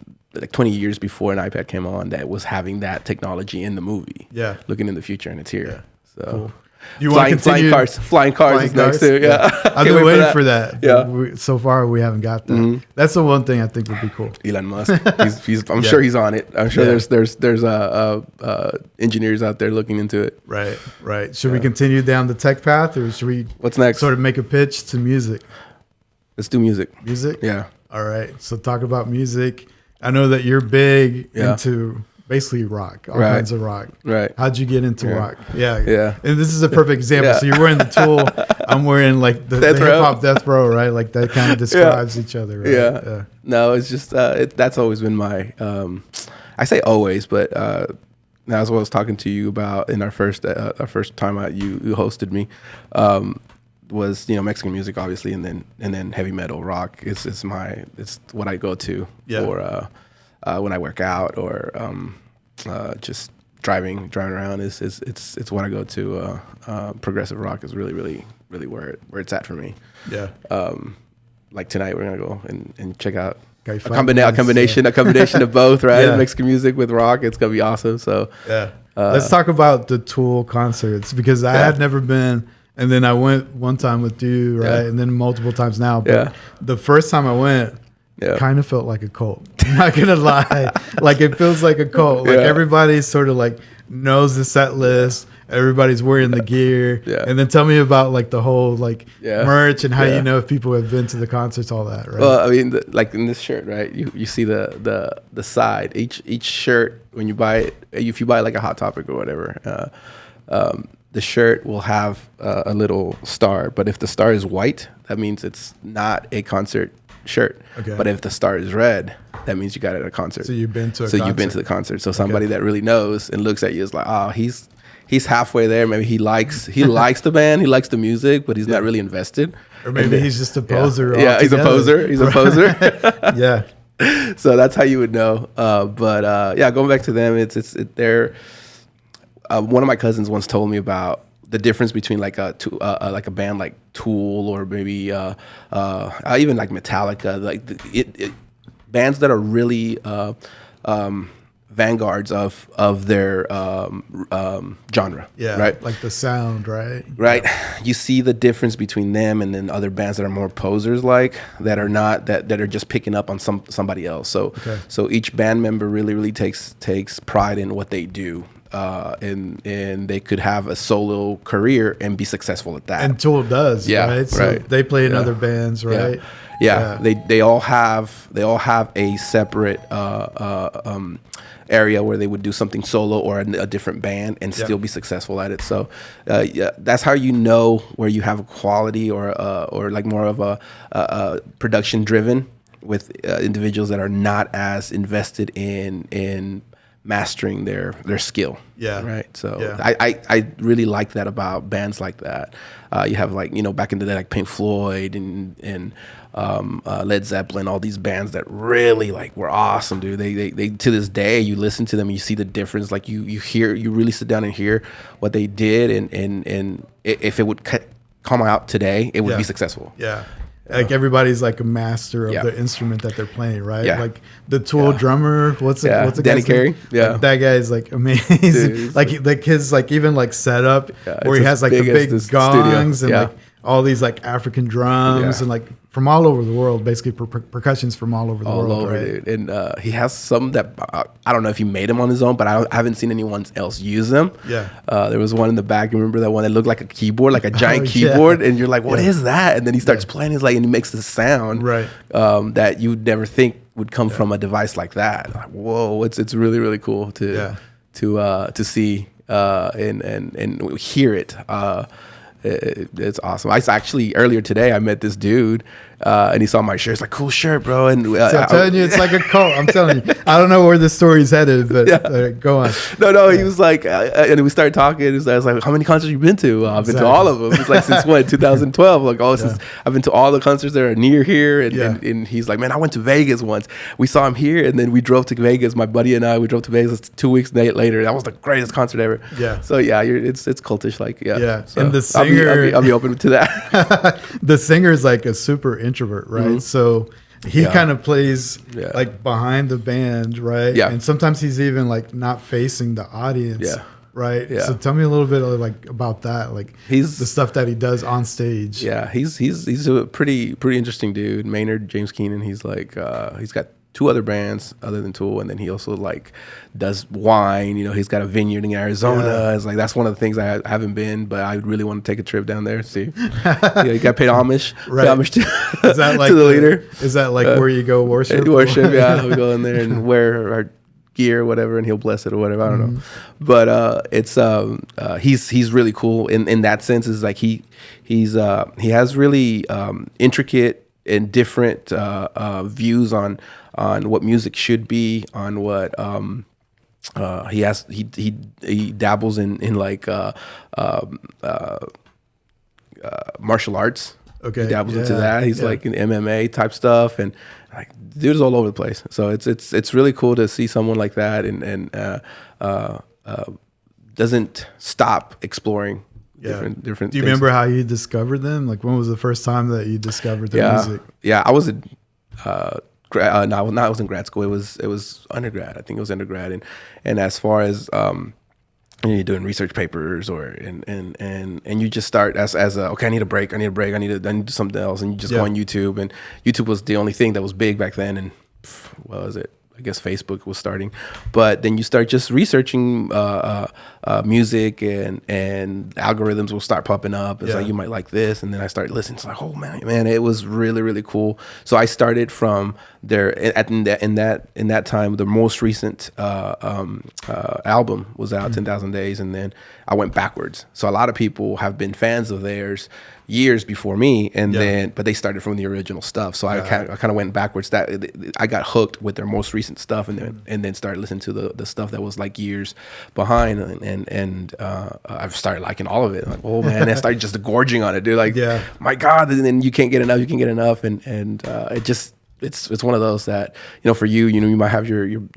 20 years before an iPad came on that was having that technology in the movie. Yeah. Looking in the future, and it's here. Yeah. So, cool. You want to continue? Flying cars is next too. Yeah. I've been waiting for that. Yeah. So far, we haven't got that. Mm-hmm. That's the one thing I think would be cool. Elon Musk. I'm sure he's on it. I'm sure there's engineers out there looking into it. Right. Should we continue down the tech path, or should we? What's next? Sort of make a pitch to music. Let's do music. Music. Yeah. All right. So talk about music. I know that you're big into basically rock, all kinds of rock. Right. How'd you get into rock? Yeah. Yeah. And this is a perfect example. So you're wearing the Tool. I'm wearing like the hip hop Death Row, right? Like that kind of describes each other, right? Yeah. No, it's just that's always been my. I say always, but that's what I was talking to you about in our first time out. You hosted me. Was Mexican music obviously, and then heavy metal rock. It's what I go to for when I work out or just driving around. It's what I go to. Progressive rock is really where it's at for me. Yeah. Like tonight we're gonna go and check out a combination of both, right? Yeah. Mexican music with rock. It's gonna be awesome. So yeah. Let's talk about the Tool concerts because I had never been. And then I went one time with you, right? Yeah. And then multiple times now. But the first time I went, kind of felt like a cult. I'm not going to lie. Like it feels like a cult. Like everybody sort of like knows the set list. Everybody's wearing the gear. Yeah. And then tell me about like the whole like merch and how you know if people have been to the concerts, all that, right? Well, I mean, like in this shirt, right? You see the side. Each shirt, when you buy it, if you buy like a Hot Topic or whatever, the shirt will have a little star, but if the star is white, that means it's not a concert shirt. Okay. But if the star is red, that means you got it at a concert. So you've been to the concert. So somebody that really knows and looks at you is like, oh, he's halfway there. Maybe he likes the band, he likes the music, but he's not really invested. Or maybe he's just a poser. Yeah, he's a poser. He's a poser. Yeah. So that's how you would know. But going back to them, they're. One of my cousins once told me about the difference between like a band like Tool or maybe even like Metallica, like bands that are really vanguards of their genre. Yeah, right. Like the sound, right? Right. You see the difference between them and then other bands that are more posers, like that are just picking up on somebody else. So each band member really takes pride in what they do. And they could have a solo career and be successful at that. And Tool does, right? So they play in other bands, right? Yeah. They all have a separate area where they would do something solo or a different band and still be successful at it. So that's how you know where you have a quality or like more of a production driven with individuals that are not as invested in mastering their skill. Yeah. Right. So I really like that about bands like that. You have like, back in the day, like Pink Floyd and Led Zeppelin, all these bands that really like were awesome, dude. They to this day, you listen to them and you see the difference. Like you really sit down and hear what they did. And if it would come out today, it would be successful. Yeah. Like everybody's like a master of the instrument that they're playing, right? Yeah. Like the Tool drummer, what's the Danny Carey? Yeah, like that guy is like amazing. Dude, like his like even like setup where he has like the big gongs and like all these like African drums and like from all over the world, basically percussions from all over the world, right? Dude. And he has some that I don't know if he made them on his own, but I haven't seen anyone else use them. Yeah. There was one in the back. You remember that one that looked like a keyboard, like a giant keyboard, and you're like, "What is that?" And then he starts playing. He's like, and he makes this sound, right? That you'd never think would come from a device like that. Like, whoa, it's really cool to see and hear it. It's awesome. I actually earlier today I met this dude and he saw my shirt. It's like, cool shirt, bro. And I'm telling you, it's like a cult. I'm telling you. I don't know where this story's headed, but go on. No. He was like, and we started talking. I was like, how many concerts you been to? I've been to all of them. It's like since when? 2012. Like, since I've been to all the concerts that are near here. And he's like, man, I went to Vegas once. We saw him here, and then we drove to Vegas. My buddy and I, we drove to Vegas 2 weeks later. That was the greatest concert ever. Yeah. So it's cultish, like So and the singer, I'll be open to that. The singer is like a super introvert, right? Mm-hmm. So he kind of plays like behind the band, right? Yeah. And sometimes he's even like not facing the audience. Yeah. Right. Yeah. So tell me a little bit like about that, like the stuff that he does on stage. Yeah, he's a pretty interesting dude. Maynard James Keenan. He's like he's got 2 other bands other than Tool, and then he also like does wine. He's got a vineyard in Arizona. Yeah. It's like that's one of the things I haven't been, but I really want to take a trip down there. See, you got paid homage, right? Pay homage to, is that like to the leader? Is that like where you go worship? Worship, yeah. We go in there and wear our gear or whatever, and he'll bless it or whatever. I don't know, but it's he's really cool in that sense. Is like he has really intricate and different views on what music should be, on what he dabbles in like martial arts. Okay, he dabbles into that. He's like in MMA type stuff, and like dude is all over the place. So it's really cool to see someone like that and doesn't stop exploring different. Do you things. Remember how you discovered them? Like when was the first time that you discovered their music? Yeah, I was in I was in grad school. It was undergrad. I think it was undergrad, and as far as you're doing research papers and you just start as okay, I need a break, I need to do something else, and you just go on YouTube, and YouTube was the only thing that was big back then, and what was it? I guess Facebook was starting, but then you start just researching music, and algorithms will start popping up. It's like, you might like this, and then I started listening. It's like, oh man, it was really, really cool. So I started from there. In that time, the most recent album was out, 10,000 Days, and then I went backwards. So a lot of people have been fans of theirs years before me, and then but they started from the original stuff. So I kind of went backwards. That I got hooked with their most recent stuff, and then started listening to the stuff that was like years behind, and I've started liking all of it. Like, oh man, I started just gorging on it, dude. Like, my God, and then you can't get enough, and it just it's one of those that, for you, you might have your you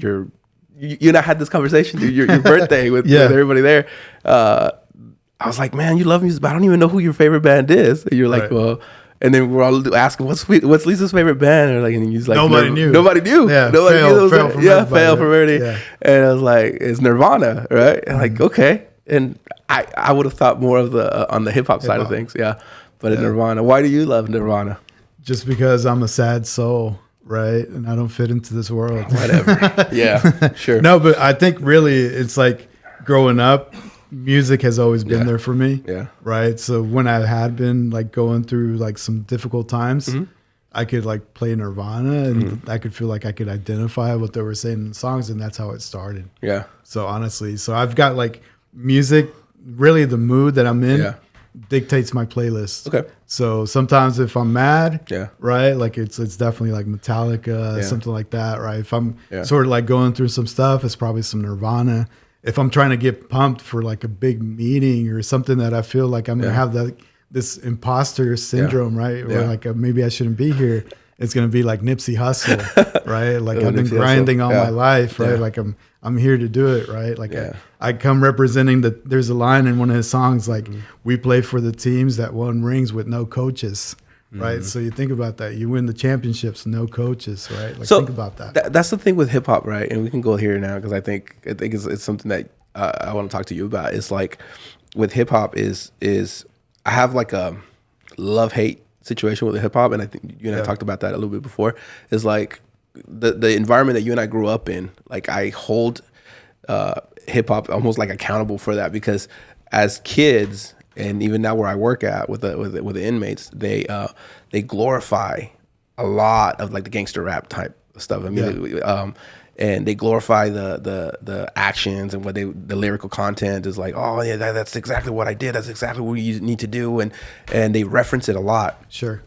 and I had this conversation, dude, your birthday with everybody there. I was like, man, you love music, but I don't even know who your favorite band is. And you're like, well, and then we're all asking, what's Lisa's favorite band? Or like, and he's like, nobody knew. Yeah, Fail from Verity. Yeah. And I was like, it's Nirvana, right? And like, okay. And I would have thought more of the on the hip hop side of things, but Nirvana. Why do you love Nirvana? Just because I'm a sad soul, right? And I don't fit into this world. Whatever. Yeah, sure. No, but I think really it's like growing up, music has always been there for me. Yeah. Right. So when I had been like going through like some difficult times, I could like play Nirvana, and I could feel like I could identify what they were saying in the songs, and that's how it started. Yeah. So honestly, I've got like music, really the mood that I'm in dictates my playlist. Okay. So sometimes if I'm mad, right, like it's definitely like Metallica, something like that, right? If I'm sort of like going through some stuff, it's probably some Nirvana. If I'm trying to get pumped for like a big meeting or something that I feel like I'm gonna have this imposter syndrome, right? Or like maybe I shouldn't be here. It's gonna be like Nipsey Hussle, right? Like I've been grinding all my life, right? Like I'm here to do it, right? Like I come representing there's a line in one of his songs like, we play for the teams that won rings with no coaches. Right. So you think about that. You win the championships, no coaches, right? Like, so think about that. That's the thing with hip hop, right? And we can go here now, because I think it's something that I want to talk to you about. It's like with hip hop is I have like a love-hate situation with hip hop, and I think you and I talked about that a little bit before. Is like the environment that you and I grew up in. Like I hold hip hop almost like accountable for that, because as kids, and even now where I work at with the inmates, they glorify a lot of like the gangster rap type stuff. I mean, and they glorify the actions, and the lyrical content is like, oh yeah, that's exactly what I did. That's exactly what you need to do, and they reference it a lot. Sure.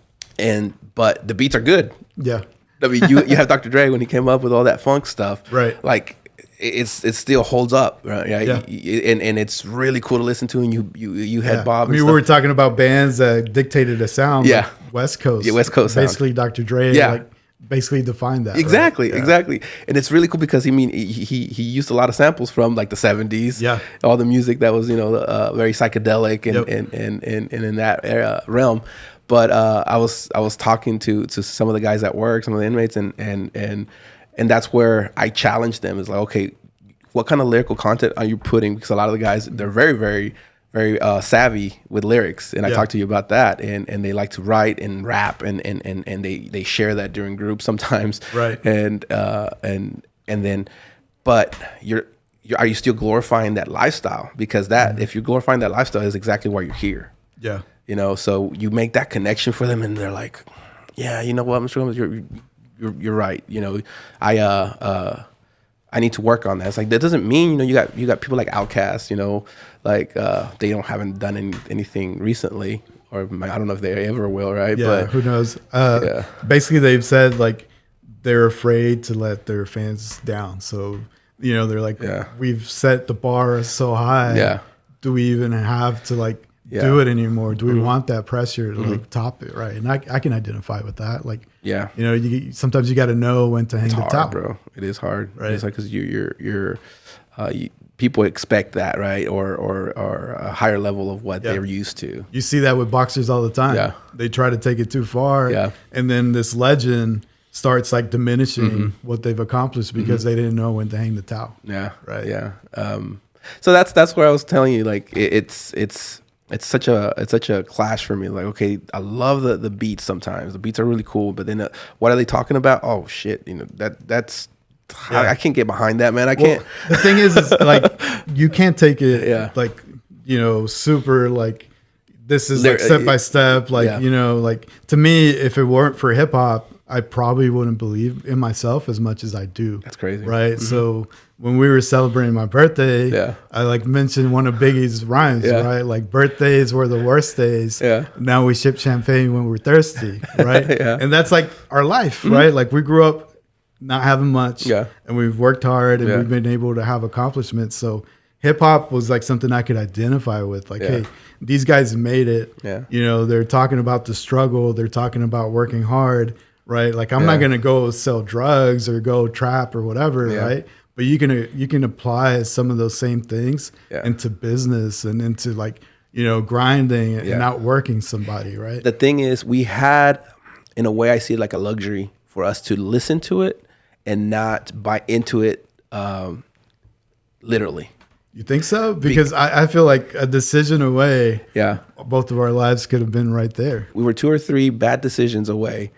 But the beats are good. Yeah. I mean, you have Dr. Dre when he came up with all that funk stuff. Right. Like, it still holds up, right? Yeah. And it's really cool to listen to, and you had Bob. I mean, we were talking about bands that dictated a sound. Yeah, like West Coast. Yeah, West Coast. Basically, sound. Dr. Dre. Like basically defined that. Exactly, right? Exactly. And it's really cool because he used a lot of samples from like the 70s. Yeah, all the music that was very psychedelic and in that era, realm. But I was talking to some of the guys at work, some of the inmates, and that's where I challenged them. Is like, okay, what kind of lyrical content are you putting? Because a lot of the guys, they're very, very, very savvy with lyrics, and I talked to you about that. And they like to write and rap, and they share that during groups sometimes. Right. And then, but are you still glorifying that lifestyle? Because if you're glorifying that lifestyle, is exactly why you're here. Yeah. So you make that connection for them, and they're like, yeah, you know what? I'm sure you're right. I I need to work on that. It's like, that doesn't mean, you know, you got people like Outkast, you know, like they haven't done anything recently, or I don't know if they ever will, right? Yeah, but who knows? Basically, they've said like they're afraid to let their fans down. So, you know, they're like, we've set the bar so high. Yeah. Do we even have to like do it anymore? Do we want that pressure to like top it, right? And I can identify with that. Like, you know, sometimes you got to know when to hang the top, bro. It is hard, right? It's like, because people expect that, right, or a higher level of what they're used to. You see that with boxers all the time. Yeah, they try to take it too far. And then this legend starts like diminishing what they've accomplished because they didn't know when to hang the towel. So that's where I was telling you, like, it's such a clash for me. Like, okay, I love the beats sometimes. The beats are really cool, but then what are they talking about? Oh shit, you know, that's I can't get behind that, man. I can't. The thing is like, you can't take it like, you know, super like, this is like step by step. Like, you know, like, to me, if it weren't for hip hop, I probably wouldn't believe in myself as much as I do. That's crazy. Right. So when we were celebrating my birthday, I like mentioned one of Biggie's rhymes, right? Like, birthdays were the worst days. Now we ship champagne when we're thirsty. Right. And that's like our life, right? Like, we grew up not having much and we've worked hard and we've been able to have accomplishments. So hip hop was like something I could identify with. Like, hey, these guys made it. You know, they're talking about the struggle. They're talking about working hard. Right. Like, I'm not going to go sell drugs or go trap or whatever. Right. But you can apply some of those same things into business and into, like, you know, grinding and outworking somebody. Right. The thing is, we had, in a way, I see it like a luxury for us to listen to it and not buy into it literally. You think so? Because I feel like a decision away, both of our lives could have been right there. We were 2 or 3 bad decisions away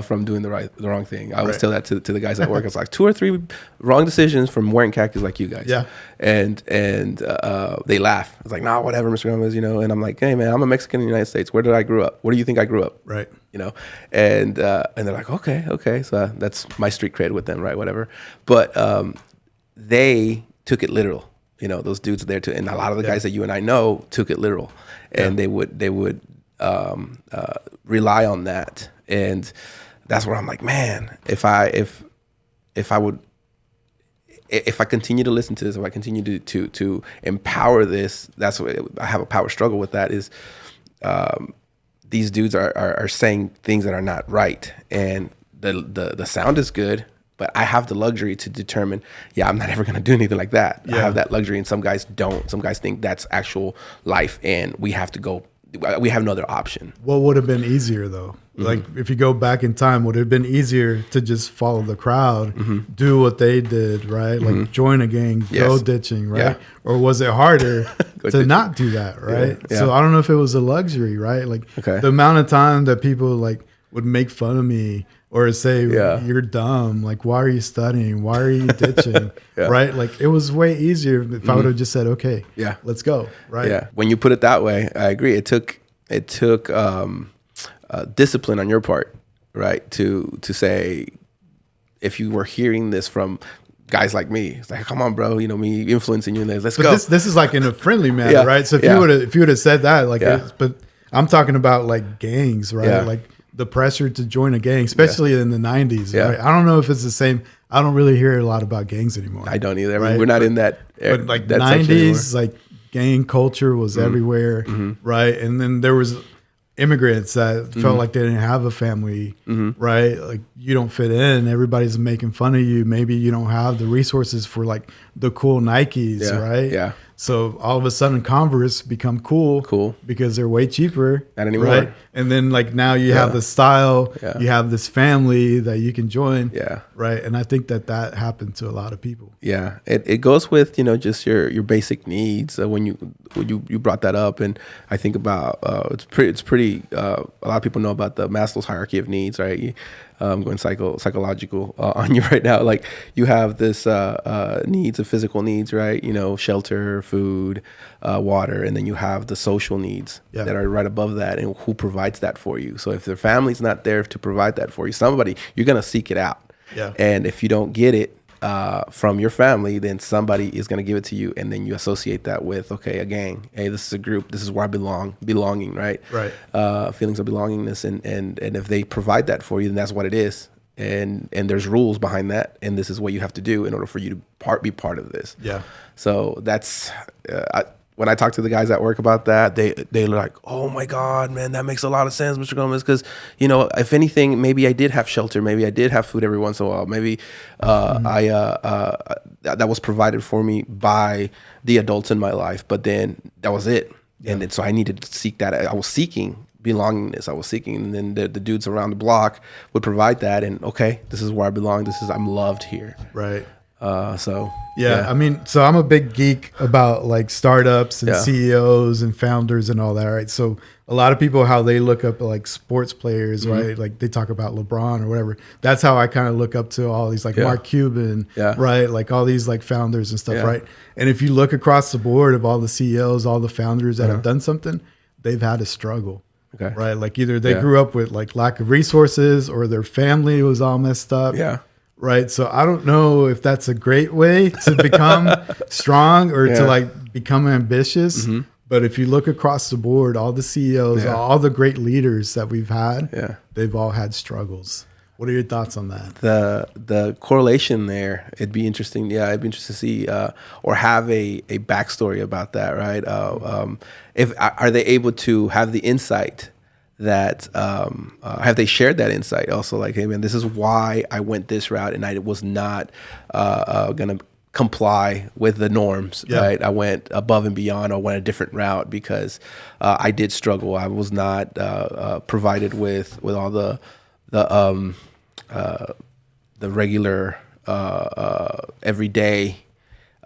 from doing the wrong thing. I always tell that to the guys at work. It's like 2 or 3 wrong decisions from wearing khakis like you guys. And they laugh. It's like, nah, whatever, Mr. Gomez, you know. And I'm like, hey, man, I'm a Mexican in the United States. Where did I grow up? Where do you think I grew up? Right. You know, and they're like, okay. So that's my street cred with them, right? Whatever. But they took it literal. You know, those dudes there too, and a lot of the guys that you and I know took it literal, and they would rely on that, and that's where I'm like, man, if I continue to listen to this, if I continue to empower this, that's what I have a power struggle with. That is, these dudes are saying things that are not right, and the sound is good. But I have the luxury to determine, I'm not ever going to do anything like that. I have that luxury, and some guys don't. Some guys think that's actual life, and we have no other option. What would have been easier, though? Like, if you go back in time, would it have been easier to just follow the crowd, do what they did, right? Like, join a gang, go ditching, right? Or was it harder to not do that, right? So I don't know if it was a luxury, right? Like, the amount of time that people, like, would make fun of me or say, you're dumb. Like, why are you studying? Why are you ditching? Right? Like, it was way easier if I would have just said, okay, let's go. Right. Yeah. When you put it that way, I agree. It took discipline on your part, right? To say, if you were hearing this from guys like me, it's like, come on, bro, you know, me influencing you in this, let's go. This is like in a friendly manner, right? So if you would have said that, like, but I'm talking about like gangs, right? Like, the pressure to join a gang, especially in the 90s. Right? I don't know if it's the same. I don't really hear a lot about gangs anymore. I don't either. Right? We're not in that. But like that 90s, like, gang culture was everywhere, right? And then there was immigrants that felt like they didn't have a family, right? Like, you don't fit in. Everybody's making fun of you. Maybe you don't have the resources for like the cool Nikes, right? Yeah. So all of a sudden, Converse become cool because they're way cheaper. Not anymore. Right? And then, like, now you have the style, you have this family that you can join. Right. And I think that happened to a lot of people. Yeah. It goes with, you know, just your basic needs. When you brought that up, and I think about it's pretty a lot of people know about the Maslow's hierarchy of needs, right? I'm going psychological on you right now. Like, you have this needs of physical needs, right? You know, shelter, food, water, and then you have the social needs that are right above that, and who provides that for you. So if their family's not there to provide that for you, you're gonna seek it out. And if you don't get it, from your family, then somebody is going to give it to you, and then you associate that with, okay, a gang. Hey, this is a group. This is where I belonging, right? Right. Feelings of belongingness, and if they provide that for you, then that's what it is. And there's rules behind that, and this is what you have to do in order for you to be part of this. Yeah. So that's when I talk to the guys at work about that, they're like, "Oh my God, man, that makes a lot of sense, Mr. Gomez." Because if anything, maybe I did have shelter, maybe I did have food every once in a while, maybe that was provided for me by the adults in my life, but then that was it. Yeah. And then so I needed to seek that. I was seeking belongingness. I was seeking, and then the dudes around the block would provide that, and okay, this is where I belong. I'm loved here. Right. So I mean, so I'm a big geek about like startups and CEOs and founders and all that, right? So a lot of people, how they look up like sports players, right? Like they talk about LeBron or whatever. That's how I kind of look up to all these like Mark Cuban, right? Like all these like founders and stuff, right? And if you look across the board of all the CEOs, all the founders that have done something, they've had a struggle. Okay. Right. Like either they grew up with like lack of resources or their family was all messed up. Yeah. Right. So I don't know if that's a great way to become strong or to like become ambitious. Mm-hmm. But if you look across the board, all the CEOs, all the great leaders that we've had, they've all had struggles. What are your thoughts on that? The correlation there, it'd be interesting. Yeah, it'd be interesting to see or have a backstory about that, right? If are they able to have the insight that have they shared that insight also? Like, hey man, this is why I went this route, and I was not gonna comply with the norms, right? I went above and beyond, or went a different route because I did struggle. I was not provided with all the regular everyday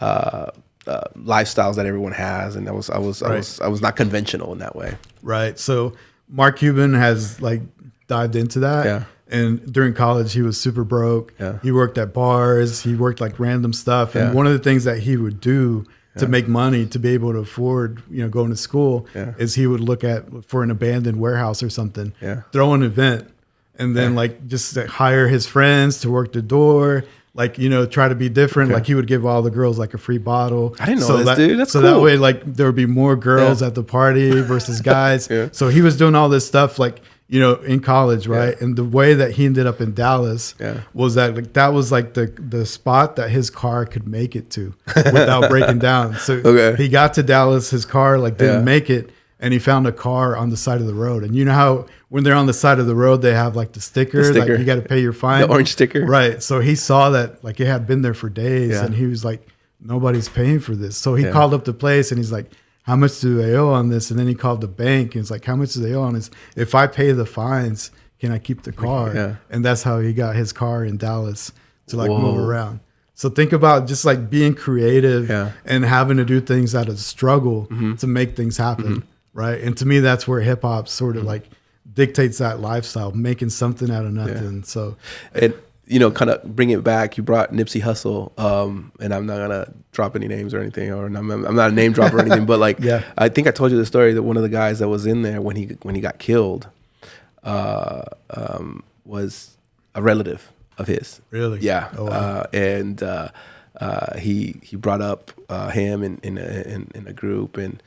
lifestyles that everyone has, and I was not conventional in that way. Right. So Mark Cuban has like dived into that. Yeah. And during college, he was super broke. Yeah. He worked at bars. He worked like random stuff. And one of the things that he would do to make money to be able to afford, going to school is he would look for an abandoned warehouse or something, throw an event, and then like just hire his friends to work the door, like, try to be different. Like he would give all the girls like a free bottle. I didn't know this, dude. That's so cool. That way, like there would be more girls at the party versus guys. So he was doing all this stuff like, in college, right? And the way that he ended up in Dallas was that like that was like the spot that his car could make it to without breaking down. So he got to Dallas, his car like didn't make it, and he found a car on the side of the road. And you know how when they're on the side of the road, they have like the sticker. Like you got to pay your fine. The orange sticker. Right. So he saw that like it had been there for days, and he was like, nobody's paying for this. So he called up the place and he's like, how much do they owe on this? And then he called the bank and he's like, how much do they owe on this? If I pay the fines, can I keep the car? Yeah. And that's how he got his car in Dallas to like move around. So think about just like being creative and having to do things out of struggle to make things happen. Right. And to me, that's where hip hop sort of like dictates that lifestyle, making something out of nothing. Yeah. So kind of bring it back. You brought Nipsey Hussle, and I'm not gonna drop any names or anything, or I'm not a name dropper or anything. But like, I think I told you the story that one of the guys that was in there when he got killed, was a relative of his. Really? Yeah. Oh, wow. He brought up him in a group, and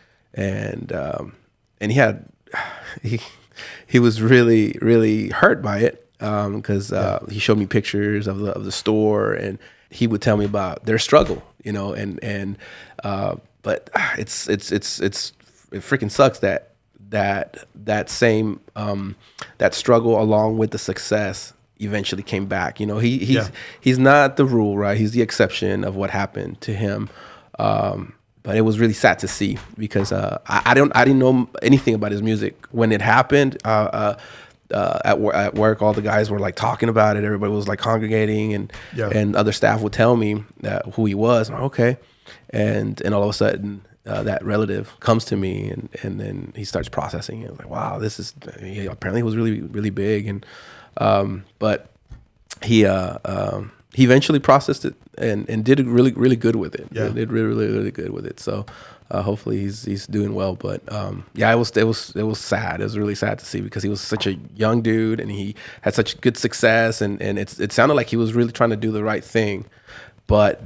he was really, really hurt by it. Because he showed me pictures of the store, and he would tell me about their struggle, but it freaking sucks that same that struggle along with the success eventually came back. He's not the rule, right? He's the exception of what happened to him. But it was really sad to see because I didn't know anything about his music when it happened. At work, all the guys were like talking about it. Everybody was like congregating, and other staff would tell me who he was. I'm like, okay, and all of a sudden that relative comes to me, and then he starts processing it. Like, wow, apparently he was really, really big, and but he eventually processed it and did really, really good with it. Yeah, did really, really, really good with it. So. Hopefully he's doing well, but it was sad. It was really sad to see because he was such a young dude and he had such good success, and it sounded like he was really trying to do the right thing, but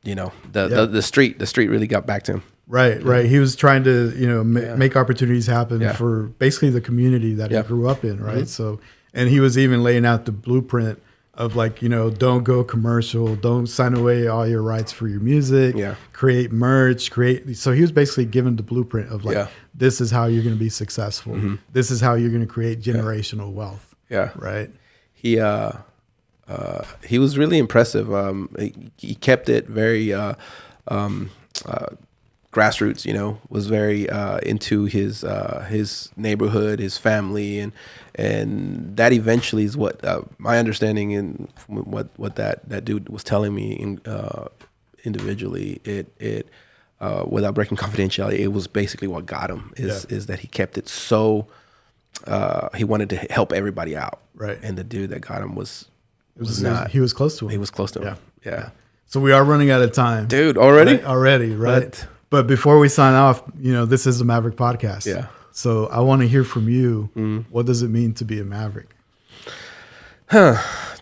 the street really got back to him. Right. He was trying to, make opportunities happen for basically the community that he grew up in, right? So, and he was even laying out the blueprint of don't go commercial, don't sign away all your rights for your music, create merch, so he was basically given the blueprint of this is how you're going to be successful. This is how you're going to create generational wealth. Yeah. Right. He was really impressive. He kept it very, grassroots, was very into his neighborhood, his family, and that eventually is what my understanding and what that dude was telling me individually. It without breaking confidentiality, it was basically what got him is that he kept it so. He wanted to help everybody out, right? And the dude that got him was not. He was close to him. He was close to him. Yeah. So we are running out of time, dude. Already, right? But before we sign off, this is the Maverick Podcast. Yeah. So I want to hear from you. What does it mean to be a Maverick?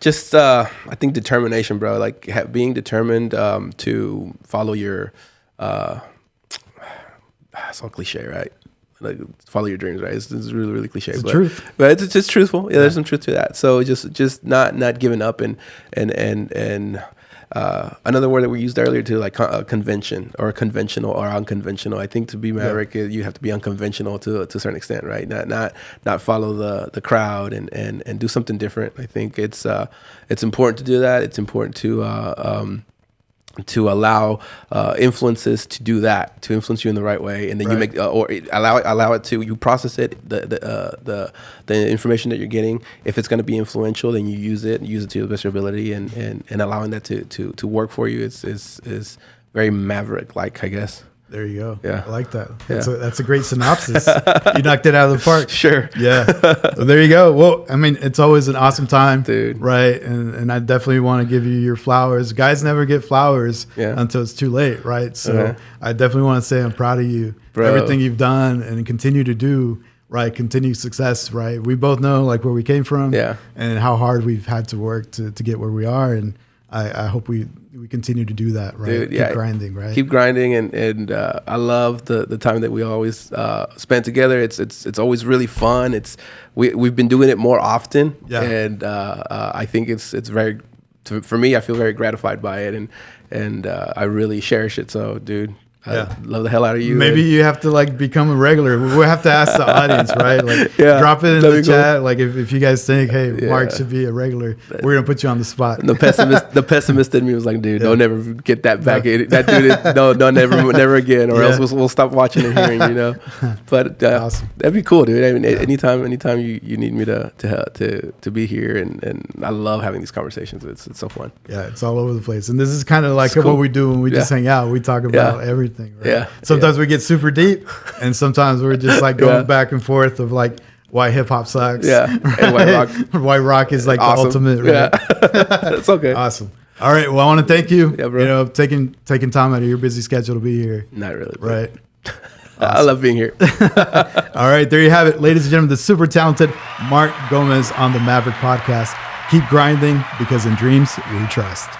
Just I think determination, bro. Like being determined to follow your. It's all cliche, right? Like follow your dreams, right? It's really, really cliche, it's the truth. But it's just truthful. Yeah, there's some truth to that. So just not giving up and another word that we used earlier too, like convention or conventional or unconventional. I think to be Maverick, you have to be unconventional to a certain extent, right? Not follow the crowd and do something different. I think it's important to do that. It's important to allow influences to do that, to influence you in the right way, and then you make allow it to you process it, the information that you're getting. If it's going to be influential, then you use it to your best ability, and allowing that to work for you is very Maverick like, I guess. There you go. Yeah, I like that. That's a great synopsis. You knocked it out of the park. Sure. Yeah. So there you go. Well, I mean, it's always an awesome time, dude. Right? And I definitely want to give you your flowers. Guys never get flowers until it's too late, right? So I definitely want to say I'm proud of you. Bro. Everything you've done and continue to do, right? Continued success, right? We both know like where we came from, and how hard we've had to work to get where we are, and I hope we continue to do that, right? Dude, keep grinding, right? Keep grinding, and I love the time that we always spend together. It's always really fun. We've been doing it more often, and I think it's very, for me, I feel very gratified by it, and I really cherish it. So, dude. I love the hell out of you. Maybe you have to like become a regular. We'll have to ask the audience, right? Like drop it in the chat. Cool. Like if you guys think, hey, Mark should be a regular, we're gonna put you on the spot. The pessimist in me was like, dude, don't never get that back. That dude, never again, or else we'll stop watching and hearing, But awesome. That'd be cool, dude. I mean, anytime you need me to be here, and I love having these conversations. It's so fun. Yeah, it's all over the place, and this is kind of like what we do when we just hang out. We talk about everything. Right? Yeah. Sometimes we get super deep, and sometimes we're just like going back and forth of like why hip hop sucks. Yeah. And why rock. Why rock is like awesome. The ultimate. Right? Yeah. It's okay. Awesome. All right. Well, I want to thank you. Yeah, bro. Taking time out of your busy schedule to be here. Not really. Bro. Right. Awesome. I love being here. All right. There you have it, ladies and gentlemen. The super talented Mark Gomez on the Maverick Podcast. Keep grinding because in dreams we trust.